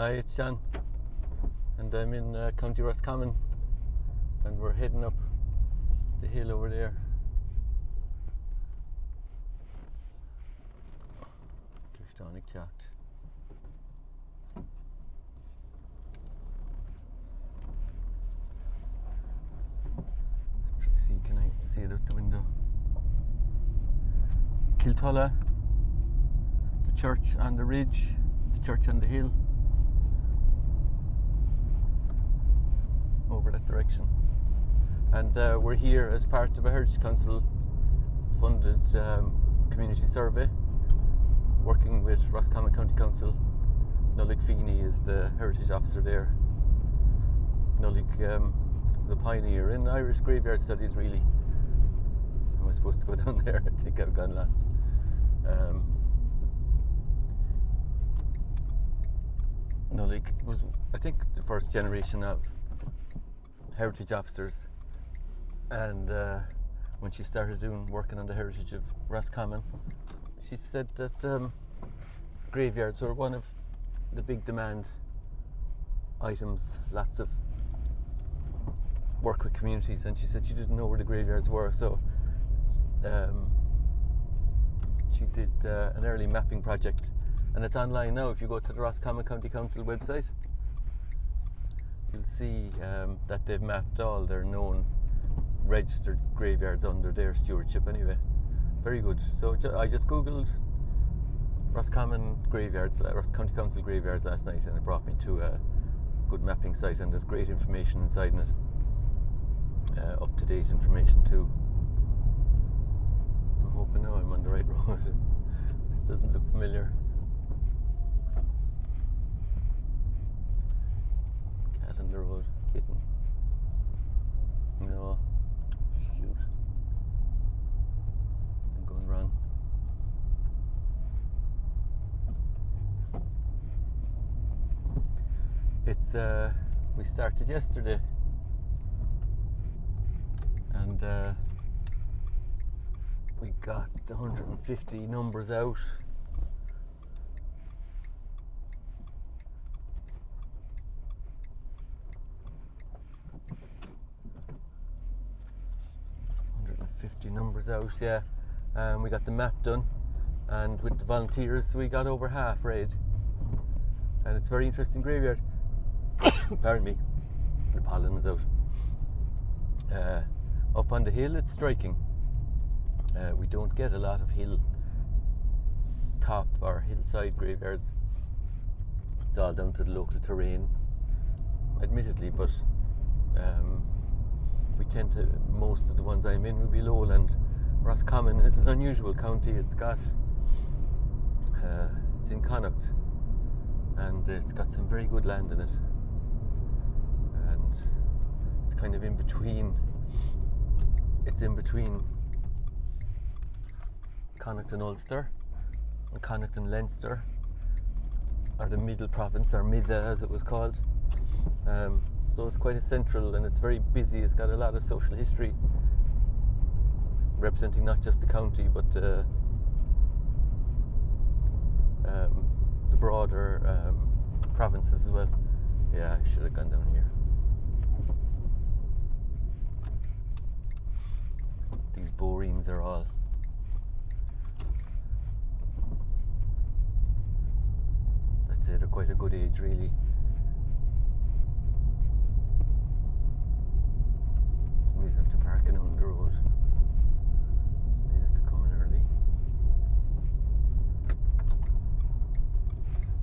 Hi, it's John, and I'm in County Roscommon, and we're heading up the hill over there. Kiltullagh ceacht. See, can I see it out the window? Kiltullagh, the church on the ridge, the church on the hill. Over that direction, and we're here as part of a Heritage Council funded community survey, working with Roscommon County Council. Nollaig Feeney is the heritage officer there. Nollaig was a pioneer in Irish graveyard studies, really. Am I supposed to go down there? I think I've gone last. Nollaig was, I think, the first generation of heritage officers, and when she started working on the heritage of Roscommon, she said that graveyards were one of the big demand items, lots of work with communities, and she said she didn't know where the graveyards were, so she did an early mapping project, and it's online now. If you go to the Roscommon County Council website, you'll see that they've mapped all their known registered graveyards under their stewardship anyway. Very good. So I just googled Roscommon graveyards, County Council graveyards last night, and it brought me to a good mapping site, and there's great information inside it, up-to-date information too. I'm hoping now I'm on the right road. This doesn't look familiar. On the road, kitten. No, shoot, I'm going wrong. It's we started yesterday, and we got 150 numbers out. Numbers out, yeah. We got the map done, and with the volunteers we got over half read, and it's a very interesting graveyard. Pardon me, the pollen is out. Up on the hill it's striking. We don't get a lot of hill top or hillside graveyards. It's all down to the local terrain, admittedly, but we tend to, most of the ones I'm in will be lowland. Roscommon is an unusual county. It's got, it's in Connacht, and it's got some very good land in it, and it's kind of in between. It's in between Connacht and Ulster, and Connacht and Leinster, or the Middle Province, or Midda as it was called. So it's quite a central, and it's very busy. It's got a lot of social history, representing not just the county but the broader provinces as well. Yeah, I should have gone down here. These borines are all that's it, they're quite a good age, really. Somebody's have to park in on the road. Somebody's have to come in early.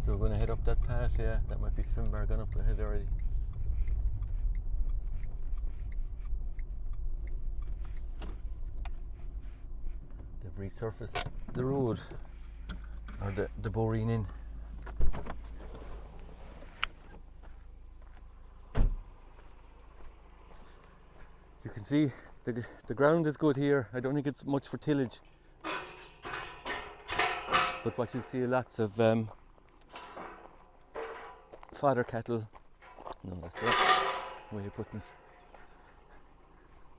So we're going to head up that path, yeah. That might be Finbar gone up ahead already. They've resurfaced the road, or the boreen in. You can see the ground is good here. I don't think it's much for tillage, but what you see lots of fodder cattle. No, that's the way you're putting it.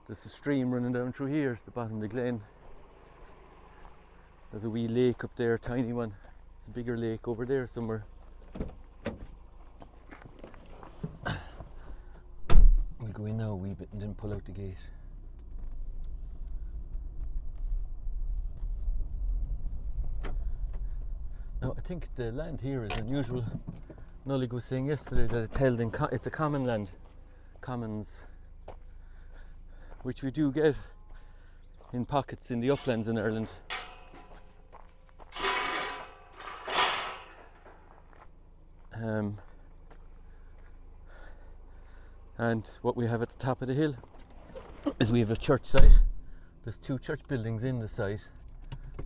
There's a stream running down through here at the bottom of the glen. There's a wee lake up there, a tiny one. There's a bigger lake over there somewhere. wee bit and then pull out the gate. Now I think the land here is unusual. Nollaig was saying yesterday that it's held in it's a common land, commons, which we do get in pockets in the uplands in Ireland. And what we have at the top of the hill is we have a church site. There's 2 church buildings in the site,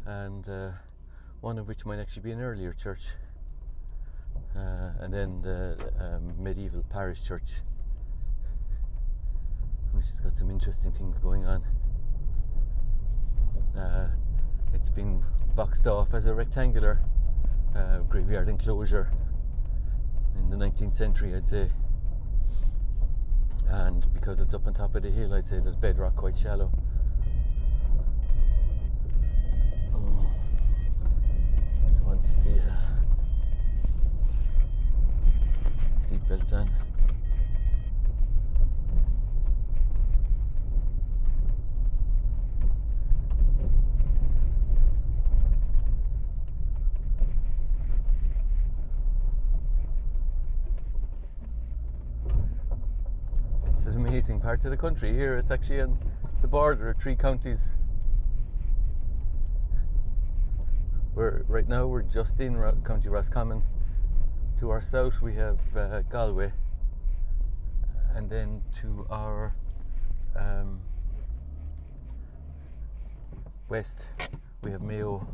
and one of which might actually be an earlier church, and then the medieval parish church, which has got some interesting things going on. It's been boxed off as a rectangular graveyard enclosure in the 19th century, I'd say, and because it's up on top of the hill, I'd say there's bedrock quite shallow. Once the seatbelt on. It's an amazing part of the country here. It's actually on the border of 3 counties. Right now we're just in County Roscommon. To our south we have Galway, and then to our west we have Mayo.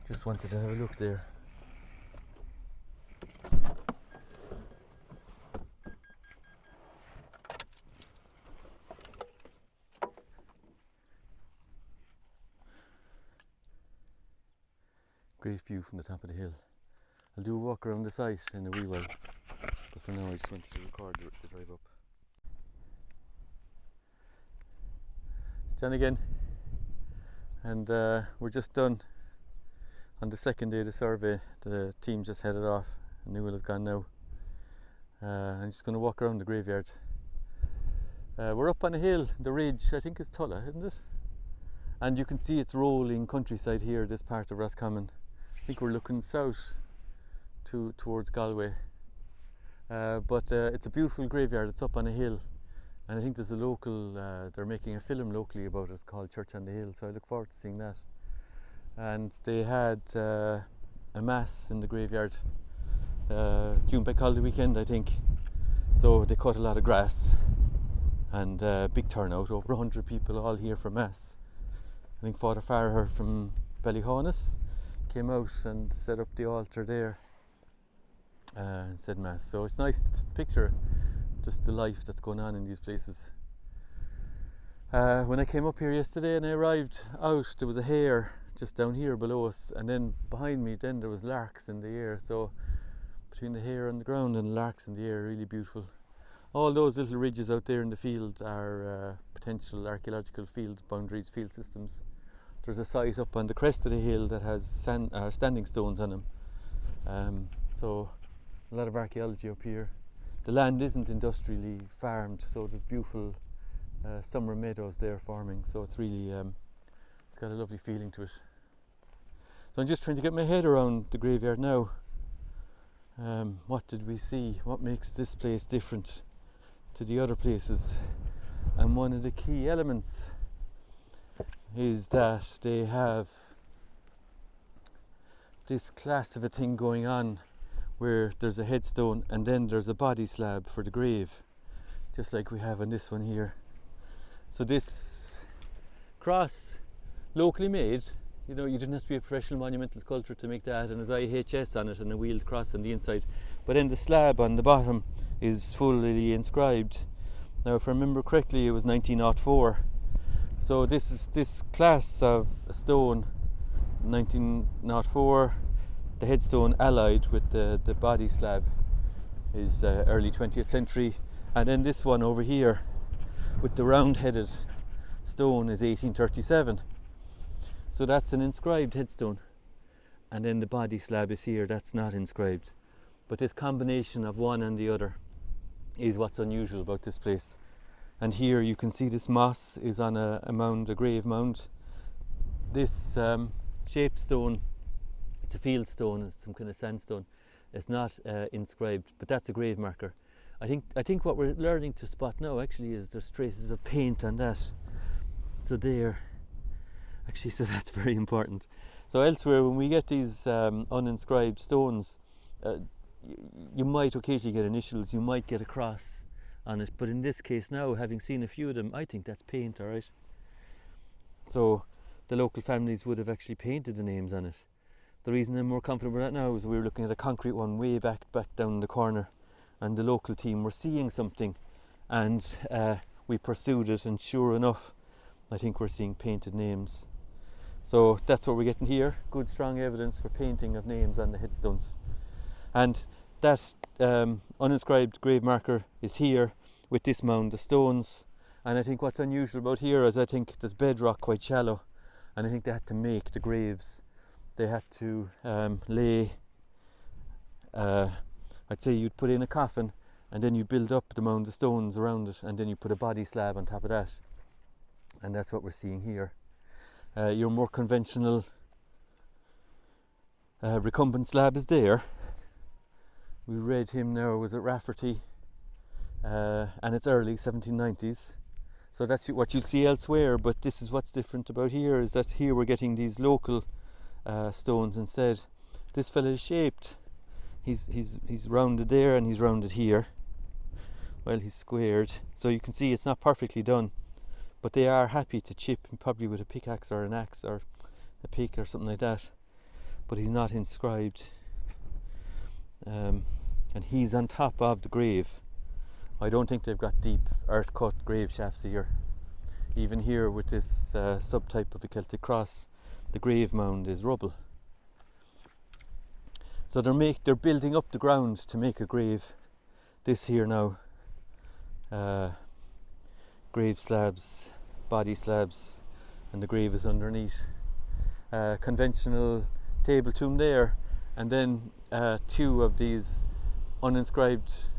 Just wanted to have a look there. Great view from the top of the hill. I'll do a walk around the site in a wee while, but for now I just wanted to record the drive up. John again, and we're just done on the second day of the survey. The team just headed off. Newell is gone now. I'm just going to walk around the graveyard. We're up on a hill, the ridge, I think is Tulla, isn't it? And you can see it's rolling countryside here, this part of Roscommon. I think we're looking south towards Galway, but it's a beautiful graveyard. It's up on a hill, and I think there's a local, they're making a film locally about it. It's called Church on the Hill, so I look forward to seeing that. And they had a mass in the graveyard June by Caldy weekend, I think, so they cut a lot of grass, and big turnout, over 100 people all here for mass. I think Father Farrer from Ballyhonus came out and set up the altar there and said mass. So it's nice to picture just the life that's going on in these places. When I came up here yesterday and I arrived out, there was a hare just down here below us, and then behind me then there was larks in the air. So between the hare on the ground and larks in the air, really beautiful. All those little ridges out there in the field are potential archaeological field boundaries, field systems. There's a site up on the crest of the hill that has standing stones on them. So a lot of archaeology up here. The land isn't industrially farmed, so there's beautiful summer meadows there farming. So it's really, it's got a lovely feeling to it. So I'm just trying to get my head around the graveyard now. What did we see? What makes this place different to the other places? And one of the key elements is that they have this class of a thing going on where there's a headstone and then there's a body slab for the grave, just like we have on this one here. So this cross, locally made, you know, you didn't have to be a professional monumental sculptor to make that, and there's IHS on it and a wheeled cross on the inside, but then the slab on the bottom is fully inscribed. Now if I remember correctly, it was 1904. So this class of stone, 1904, the headstone allied with the body slab is early 20th century, and then this one over here with the round-headed stone is 1837. So that's an inscribed headstone, and then the body slab is here, that's not inscribed. But this combination of one and the other is what's unusual about this place. And here you can see this moss is on a mound, a grave mound. This shaped stone, it's a field stone, it's some kind of sandstone. It's not inscribed, but that's a grave marker. I think what we're learning to spot now actually is there's traces of paint on that. So there, actually, so that's very important. So elsewhere, when we get these uninscribed stones, you might occasionally get initials, you might get a cross on it, but in this case now, having seen a few of them, I think that's paint, all right? So the local families would have actually painted the names on it. The reason I'm more confident with that now is we were looking at a concrete one way back down the corner, and the local team were seeing something, and we pursued it, and sure enough, I think we're seeing painted names. So that's what we're getting here, good strong evidence for painting of names on the headstones. And that uninscribed grave marker is here with this mound of stones. And I think what's unusual about here is I think there's bedrock quite shallow, and I think they had to make the graves. They had to lay, I'd say you'd put in a coffin, and then you build up the mound of stones around it, and then you put a body slab on top of that. And that's what we're seeing here. Your more conventional recumbent slab is there. We read him now, was at Rafferty, and it's early 1790s. So that's what you'll see elsewhere, but this is what's different about here, is that here we're getting these local stones instead. This fella is shaped. He's rounded there and he's rounded here. Well, he's squared. So you can see it's not perfectly done, but they are happy to chip, probably with a pickaxe or an axe or a pick or something like that. But he's not inscribed. And he's on top of the grave. I don't think they've got deep earth cut grave shafts here. Even here with this subtype of a Celtic cross, the grave mound is rubble. So they're building up the ground to make a grave. This here now, grave slabs, body slabs, and the grave is underneath. Conventional table tomb there, and then two of these uninscribed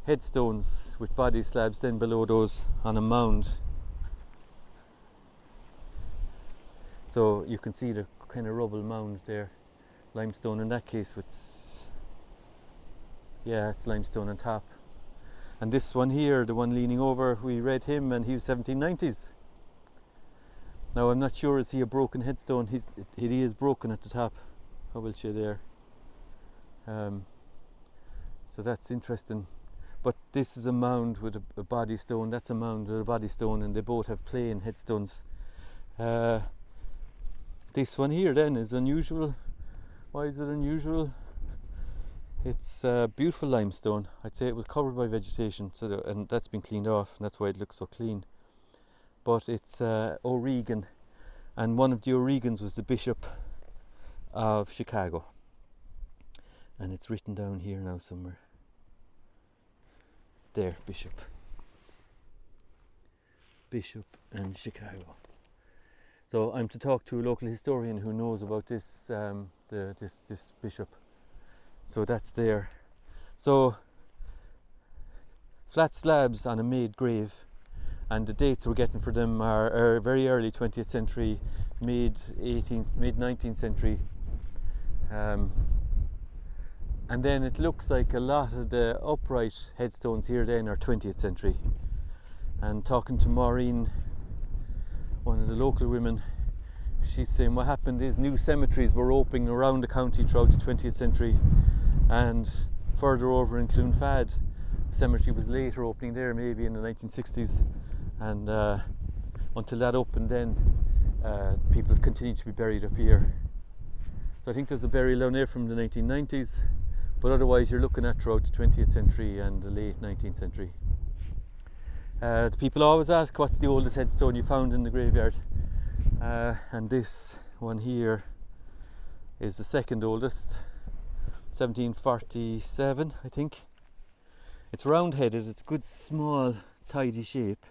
headstones with body slabs then below those on a mound. So you can see the kind of rubble mound there, limestone in that case with, yeah, it's limestone on top. And this one here, the one leaning over, we read him and he was 1790s. Now I'm not sure, is he a broken headstone? He is broken at the top. How will you there? So that's interesting. But this is a mound with a body stone, that's a mound with a body stone, and they both have plain headstones. This one here then is unusual. Why is it unusual? It's beautiful limestone. I'd say it was covered by vegetation, and that's been cleaned off, and that's why it looks so clean. But it's O'Regan, and one of the O'Regans was the Bishop of Chicago. And it's written down here now somewhere. There, Bishop and Chicago. So I'm to talk to a local historian who knows about this this bishop. So that's there. So flat slabs on a made grave, and the dates we're getting for them are very early 20th century, mid 19th century. And then it looks like a lot of the upright headstones here then are 20th century. And talking to Maureen, one of the local women, she's saying what happened is new cemeteries were opening around the county throughout the 20th century, and further over in Clonfad, the cemetery was later opening there, maybe in the 1960s, and until that opened then, people continued to be buried up here. So I think there's a burial down there from the 1990s, but otherwise you're looking at throughout the 20th century and the late 19th century. The people always ask what's the oldest headstone you found in the graveyard, and this one here is the second oldest, 1747 I think. It's round headed, it's good small tidy shape,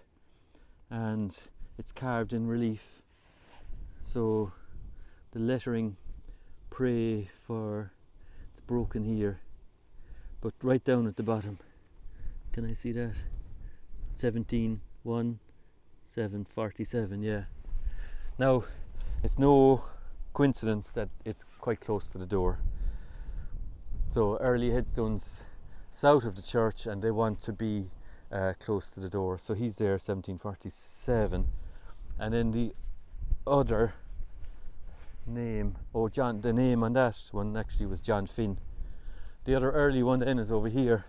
and it's carved in relief, so the lettering pray for, it's broken here, but right down at the bottom, can I see that? 1747, yeah. Now, it's no coincidence that it's quite close to the door. So early headstones south of the church, and they want to be close to the door. So he's there 1747, and then the other name, the name on that one actually was John Finn. The other early one then is over here,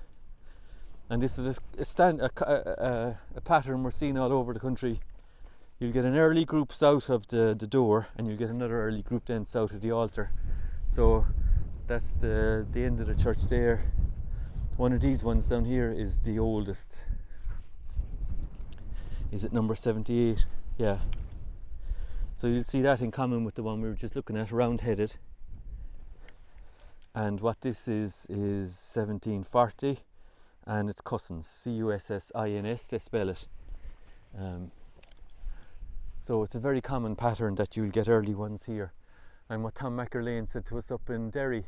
and this is a pattern we're seeing all over the country. You'll get an early group south of the door, and you'll get another early group then south of the altar. So that's the end of the church there. One of these ones down here is the oldest. Is it number 78? Yeah. So you'll see that in common with the one we were just looking at, round-headed. And what this is 1740, and it's Cussins, C-U-S-S-I-N-S, they spell it. So it's a very common pattern that you'll get early ones here. And what Tom McErlane said to us up in Derry,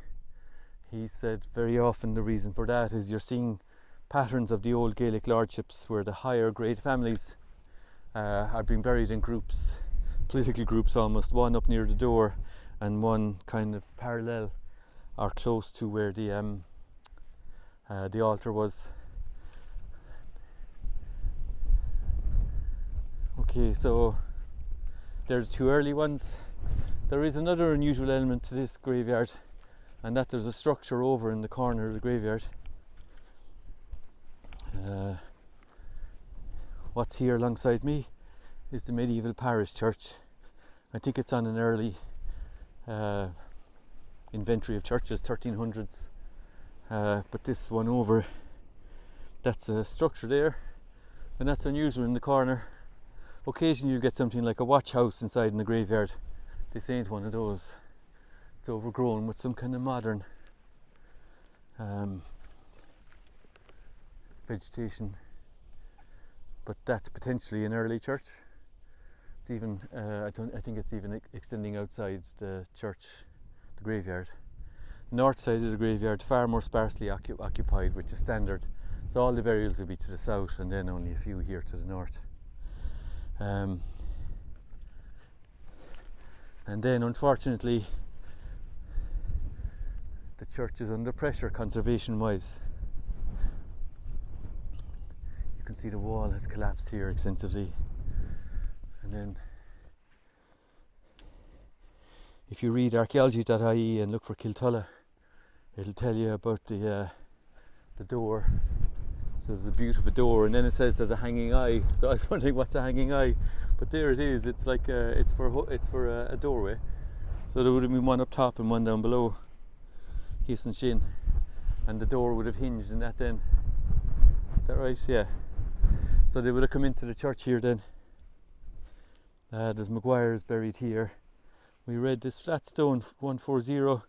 he said very often the reason for that is you're seeing patterns of the old Gaelic lordships where the higher grade families are being buried in groups, political groups almost, one up near the door and one kind of parallel or close to where the altar was. Okay, so there's two early ones. There is another unusual element to this graveyard, and that there's a structure over in the corner of the graveyard. What's here alongside me is the medieval parish church. I think it's on an early inventory of churches, 1300s. But this one over, that's a structure there, and that's unusual in the corner. Occasionally you get something like a watch house inside in the graveyard. This ain't one of those. It's overgrown with some kind of modern vegetation, but that's potentially an early church. It's even I think it's even extending outside the church, the graveyard. North side of the graveyard far more sparsely occupied, which is standard. So all the burials will be to the south, and then only a few here to the north. And then unfortunately the church is under pressure conservation wise. You can see the wall has collapsed here extensively, and then if you read archaeology.ie and look for Kiltullagh, it'll tell you about the door. So there's a beautiful door, and then it says there's a hanging eye. So I was wondering what's a hanging eye, but there it is. It's like it's for a doorway. So there would have been one up top and one down below, hiss and shin, and the door would have hinged in that then. Is that right? Yeah. So they would have come into the church here then. There's Maguire's buried here. We read this flat stone 140.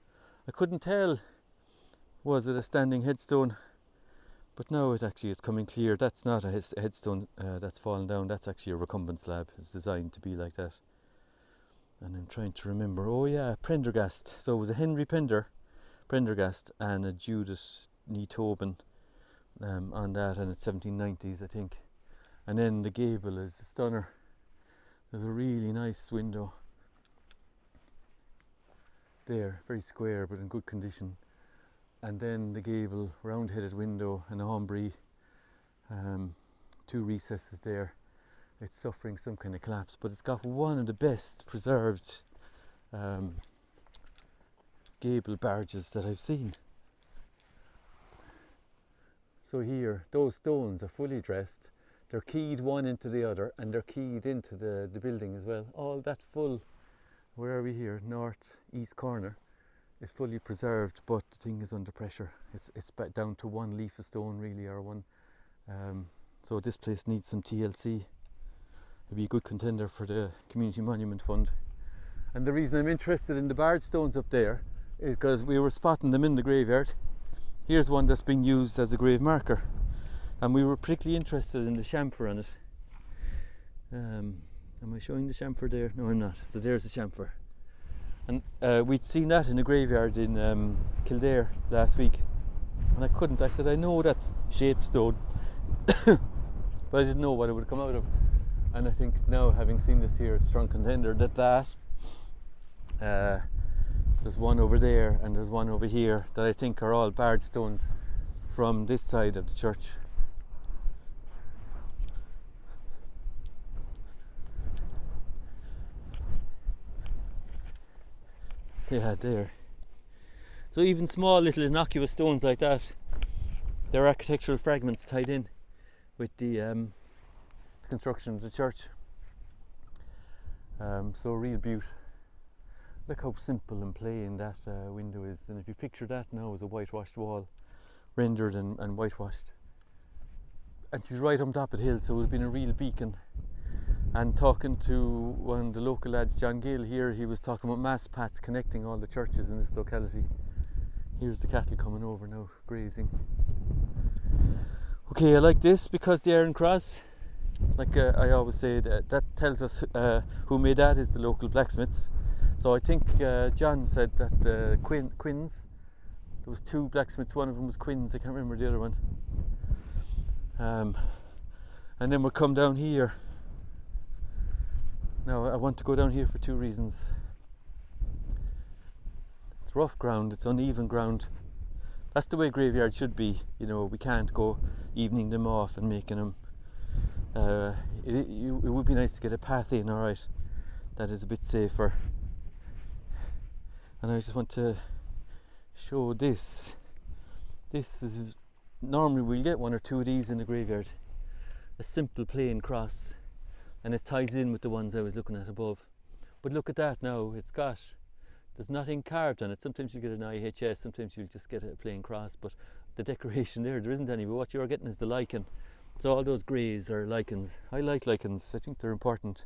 I couldn't tell, was it a standing headstone? But now it actually is coming clear. That's not a headstone that's fallen down. That's actually a recumbent slab. It's designed to be like that. And I'm trying to remember. Oh yeah, Prendergast. So it was a Henry Prendergast and a Judith ní Tobin on that, and it's 1790s I think. And then the gable is a stunner. There's a really nice window there, very square but in good condition. And then the gable, round-headed window and a Humbree, two recesses there. It's suffering some kind of collapse, but it's got one of the best preserved gable barges that I've seen. So here, those stones are fully dressed. They're keyed one into the other, and they're keyed into the building as well. All that full, where are we here? North east corner is fully preserved, but the thing is under pressure. It's back down to one leaf of stone really, or one. So this place needs some TLC. It'd be a good contender for the Community Monument Fund. And the reason I'm interested in the barge stones up there is because we were spotting them in the graveyard. Here's one that's been used as a grave marker, and we were particularly interested in the chamfer on it. Am I showing the chamfer there? No, I'm not. So there's the chamfer. And we'd seen that in a graveyard in Kildare last week, and I said I know that's shaped stone but I didn't know what it would come out of. And I think now, having seen this here, a strong contender that there's one over there and there's one over here that I think are all barred stones from this side of the church. Yeah, there. So even small little innocuous stones like that, they're architectural fragments tied in with the construction of the church. So real beaut. Look how simple and plain that window is, and if you picture that now as a whitewashed wall, rendered and whitewashed, and she's right on top of the hill, so it would have been a real beacon. And talking to one of the local lads, John Gill here, he was talking about mass paths connecting all the churches in this locality. Here's the cattle coming over now, grazing. Okay, I like this because the Iron Cross, like I always say, that tells us who made that is the local blacksmiths. So I think John said that Quinns, there was 2 blacksmiths, one of them was Quinns, I can't remember the other one. And then we'll come down here. Now I want to go down here for 2 reasons. It's rough ground, it's uneven ground. That's the way graveyards should be, you know. We can't go evening them off and making them. It would be nice to get a path in, alright, that is a bit safer. And I just want to show this. This is, normally we'll get 1 or 2 of these in the graveyard. A simple plain cross, and it ties in with the ones I was looking at above. But look at that now, there's nothing carved on it. Sometimes you get an IHS, sometimes you'll just get a plain cross, but the decoration there isn't any, but what you're getting is the lichen. So all those greys are lichens. I like lichens, I think they're important,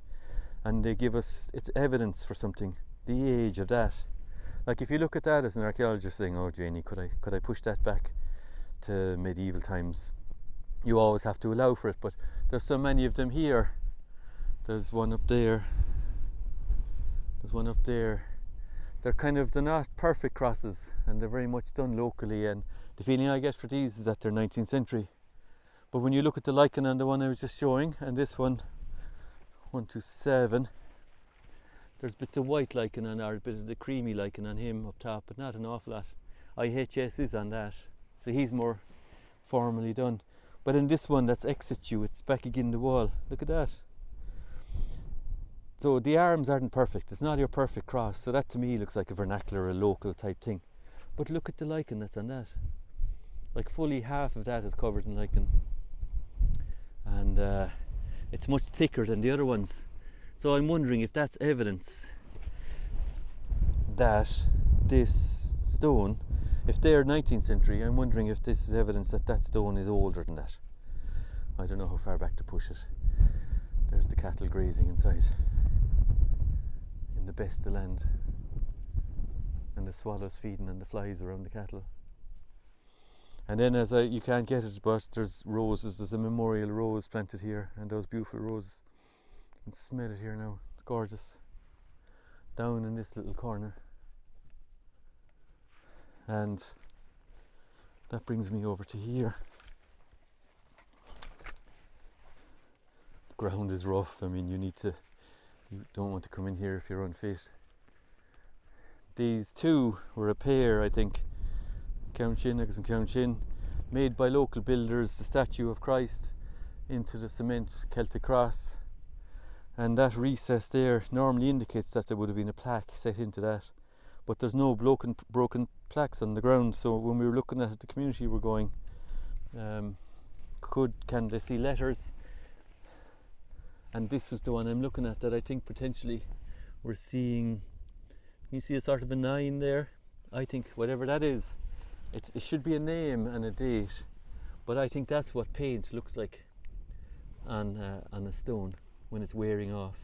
and they give us, it's evidence for something, the age of that. Like if you look at that as an archaeologist saying, oh Janie, could I push that back to medieval times? You always have to allow for it, but there's so many of them here. There's one up there, there's one up there. They're not perfect crosses, and they're very much done locally, and the feeling I get for these is that they're 19th century. But when you look at the lichen on the one I was just showing, and this one, 127, there's bits of white lichen on, or a bit of the creamy lichen on him up top, but not an awful lot. IHS is on that, so he's more formally done. But in this one that's ex situ, it's back again the wall. Look at that. So the arms aren't perfect, it's not your perfect cross, so that to me looks like a vernacular, a local type thing. But look at the lichen that's on that. Like fully half of that is covered in lichen. And it's much thicker than the other ones. So I'm wondering if that's evidence that this stone, if they're 19th century, I'm wondering if this is evidence that that stone is older than that. I don't know how far back to push it. There's the cattle grazing inside, in the best of land, and the swallows feeding and the flies around the cattle. And then you can't get it, but there's roses, there's a memorial rose planted here, and those beautiful roses. You can smell it here now, it's gorgeous. Down in this little corner. And that brings me over to here. The ground is rough, I mean you don't want to come in here if you're unfit. These 2 were a pair, I think, made by local builders, the statue of Christ into the cement Celtic cross, and that recess there normally indicates that there would have been a plaque set into that, but there's no broken plaques on the ground. So when we were looking at it, the community were going, can they see letters? And this is the one I'm looking at that I think potentially we're seeing. You see a sort of a 9 there. I think whatever that is, it should be a name and a date, but I think that's what paint looks like on a stone when it's wearing off.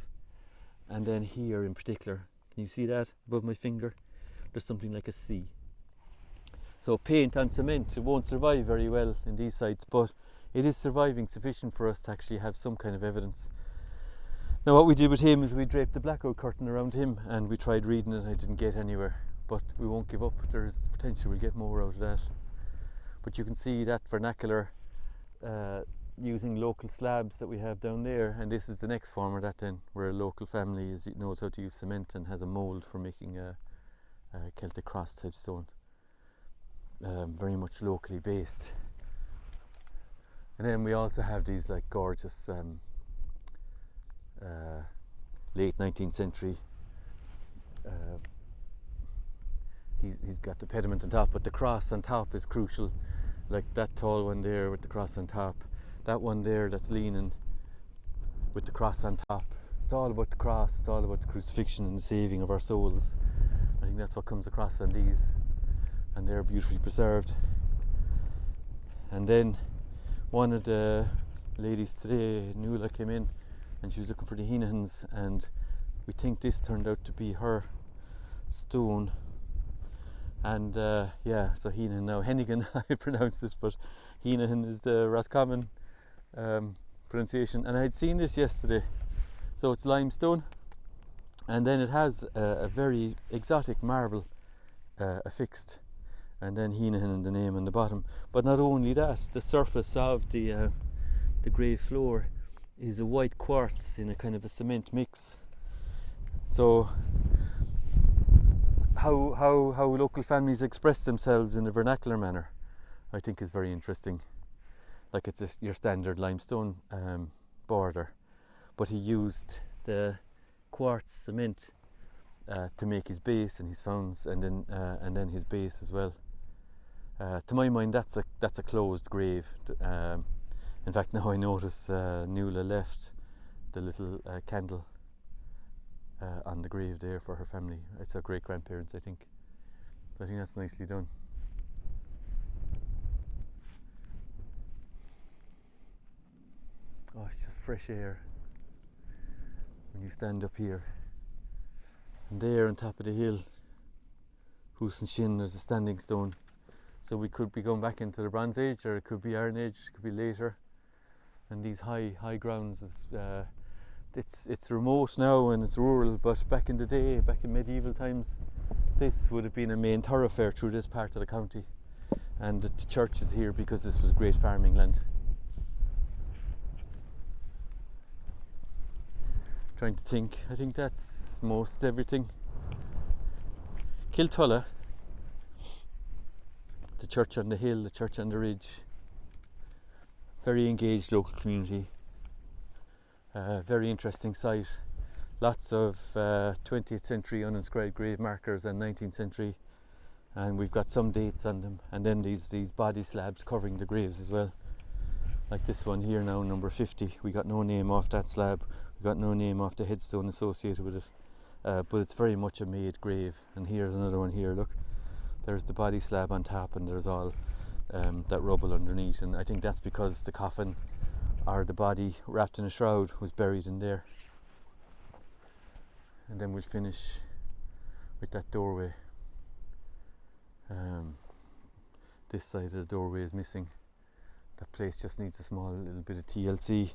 And then here in particular, can you see that above my finger? There's something like a C. So paint on cement, it won't survive very well in these sites, but it is surviving sufficient for us to actually have some kind of evidence. Now what we did with him is we draped the blackout curtain around him and we tried reading it. I didn't get anywhere, but we won't give up. There's potential we'll get more out of that. But you can see that vernacular using local slabs that we have down there, and this is the next form of that then, where a local family knows how to use cement and has a mould for making a Celtic cross type stone. Very much locally based. And then we also have these like gorgeous late 19th century, he's got the pediment on top, but the cross on top is crucial, like that tall one there with the cross on top, that one there that's leaning with the cross on top. It's all about the cross, it's all about the crucifixion and the saving of our souls. I think that's what comes across on these, and they're beautifully preserved. And then one of the ladies today, Nollaig, came in and she was looking for the Heenahans, and we think this turned out to be her stone. And yeah, so Heenahan, now Hennigan I pronounce this, but Heenahan is the Roscommon pronunciation. And I had seen this yesterday. So it's limestone, and then it has a very exotic marble affixed, and then Heenahan and the name on the bottom. But not only that, the surface of the grave floor is a white quartz in a kind of a cement mix. So how local families express themselves in a vernacular manner, I think is very interesting. Like it's just your standard limestone border, but he used the quartz cement to make his base and his founds, and then his base as well. To my mind, that's a closed grave. In fact, now I notice Nuala left the little candle on the grave there for her family. It's her great grandparents, I think. So I think that's nicely done. Oh, it's just fresh air when you stand up here. And there on top of the hill, Hoos and Shin, there's a standing stone. So we could be going back into the Bronze Age, or it could be Iron Age, it could be later. And these high grounds, it's remote now and it's rural, but back in the day, back in medieval times, this would have been a main thoroughfare through this part of the county. And the church is here because this was great farming land. Trying to think, I think that's most everything. Kiltullagh, the church on the hill, the church on the ridge. Very engaged local community. Very interesting site. Lots of 20th century uninscribed grave markers and 19th century, and we've got some dates on them. And then these body slabs covering the graves as well. Like this one here now, number 50. We got no name off that slab. We got no name off the headstone associated with it. But it's very much a made grave. And here's another one here, look. There's the body slab on top, and there's all that rubble underneath. And I think that's because the coffin, or the body wrapped in a shroud, was buried in there. And then we'll finish with that doorway. This side of the doorway is missing. That place just needs a small little bit of TLC,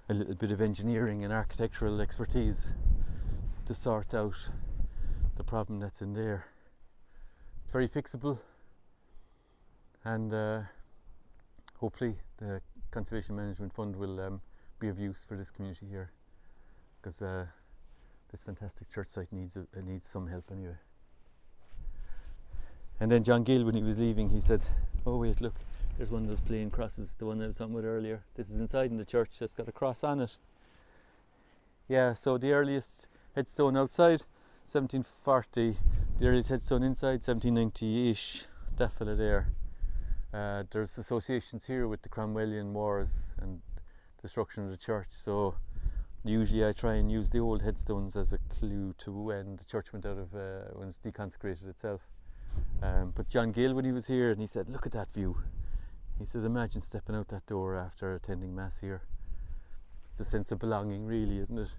a little bit of engineering and architectural expertise to sort out the problem that's in there. It's very fixable, and hopefully the Conservation Management Fund will be of use for this community here, because this fantastic church site needs some help anyway. And then John Gill, when he was leaving, he said, oh wait, look, there's one of those plain crosses, the one that I was on with earlier. This is inside in the church, that's got a cross on it. Yeah, so the earliest headstone outside, 1740. The earliest headstone inside, 1790-ish, that fella there. There's associations here with the Cromwellian wars and destruction of the church, so usually I try and use the old headstones as a clue to when the church went out of, when it was deconsecrated itself. But John Gill, when he was here, and he said, look at that view. He says, imagine stepping out that door after attending Mass here. It's a sense of belonging, really, isn't it?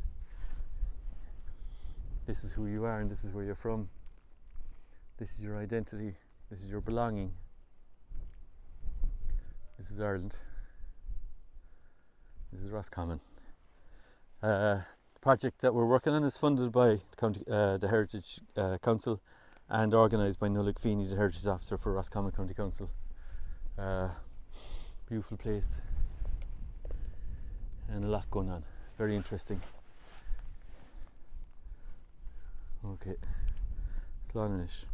This is who you are, and this is where you're from. This is your identity. This is your belonging. This is Ireland. This is Roscommon. The project that we're working on is funded by the Heritage Council, and organised by Nollaig Feeney, the Heritage Officer for Roscommon County Council. Beautiful place. and a lot going on. Very interesting. Okay, slán inis.